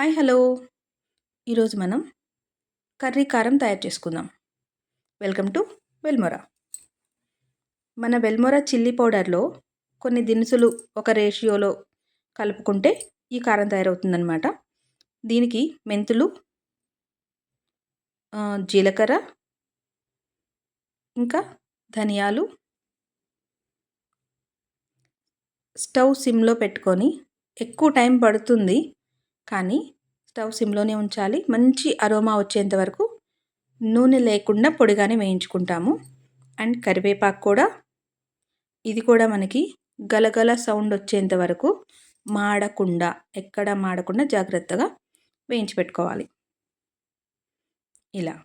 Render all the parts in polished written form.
Hi hello. ఈరోజు మనం curry కారం తయారు చేసుకుందాం. వెల్కమ్ టు వెల్మొరా. మన వెల్మొరా చిల్లీ పౌడర్లో కొన్ని దినుసులు ఒక రేషియోలో కలుపుకుంటే ఈ కారం తయారవుతుందన్నమాట. దీనికి మెంతులు, జీలకర్ర, ఇంకా ధనియాలు స్టవ్ సిమ్లో పెట్టుకొని, ఎక్కువ టైం పడుతుంది కానీ స్టవ్ సిమ్లోనే ఉంచాలి. మంచి అరోమా వచ్చేంత వరకు నూనె లేకుండా పొడిగానే వేయించుకుంటాము. అండ్ కరివేపాకు కూడా, ఇది కూడా మనకి గలగల సౌండ్ వచ్చేంత వరకు మాడకుండా, ఎక్కడ మాడకుండా జాగ్రత్తగా వేయించి పెట్టుకోవాలి. ఇలా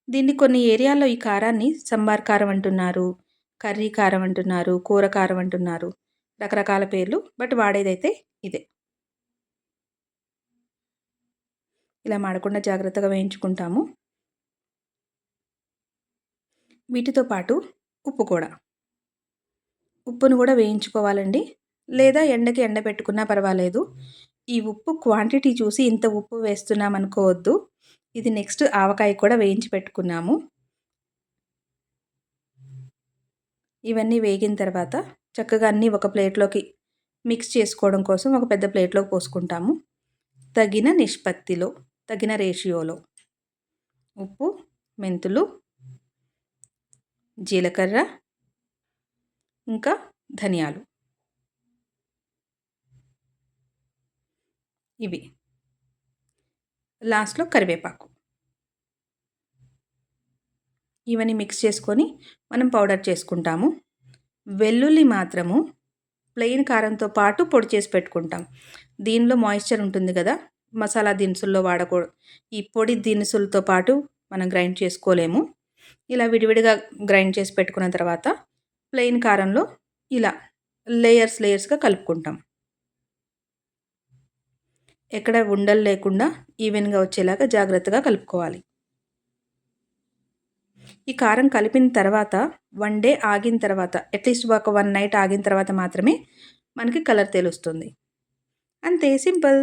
దీన్ని కొన్ని ఏరియాల్లో ఈ కారాన్ని సంబార్ కారం అంటున్నారు, కర్రీ కారం అంటున్నారు, కూర కారం అంటున్నారు, రకరకాల పేర్లు. బట్ వాడేదైతే ఇదే. ఇలా మాడకుండా జాగ్రత్తగా వేయించుకుంటాము. వీటితో పాటు ఉప్పును కూడా వేయించుకోవాలండి. లేదా ఎండకి ఎండబెట్టుకున్నా పర్వాలేదు. ఈ ఉప్పు క్వాంటిటీ చూసి ఇంత ఉప్పు వేస్తున్నాం అనుకోవద్దు. ఇది నెక్స్ట్ ఆవకాయ కూడా వేయించి పెట్టుకున్నాము. ఇవన్నీ వేగిన తర్వాత చక్కగా అన్నీ ఒక ప్లేట్లోకి మిక్స్ చేసుకోవడం కోసం ఒక పెద్ద ప్లేట్లోకి పోసుకుంటాము. తగిన నిష్పత్తిలో, తగిన రేషియోలో ఉప్పు, మెంతులు, జీలకర్ర, ఇంకా ధనియాలు, ఇవి లాస్ట్లో కరివేపాకు, ఇవన్నీ మిక్స్ చేసుకొని మనం పౌడర్ చేసుకుంటాము. వెల్లుల్లి మాత్రము ప్లెయిన్ కారంతో పాటు పొడి చేసి పెట్టుకుంటాం. దీనిలో మాయిశ్చర్ ఉంటుంది కదా, మసాలా దినుసుల్లో వాడకూడదు. ఈ పొడి దినుసులతో పాటు మనం గ్రైండ్ చేసుకోలేము. ఇలా విడివిడిగా గ్రైండ్ చేసి పెట్టుకున్న తర్వాత ప్లెయిన్ కారంలో ఇలా లేయర్స్గా కలుపుకుంటాం. ఎక్కడ ఉండలు లేకుండా ఈవెన్గా వచ్చేలాగా జాగ్రత్తగా కలుపుకోవాలి. ఈ కారం కలిపిన తర్వాత 1 డే ఆగిన తర్వాత, అట్లీస్ట్ ఒక 1 నైట్ ఆగిన తర్వాత మాత్రమే మనకి కలర్ తెలుస్తుంది. అంతే, సింపుల్.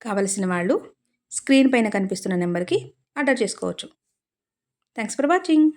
కావలసిన వాళ్ళు స్క్రీన్ పైన కనిపిస్తున్న నెంబర్కి ఆర్డర్ చేసుకోవచ్చు. Thanks for watching.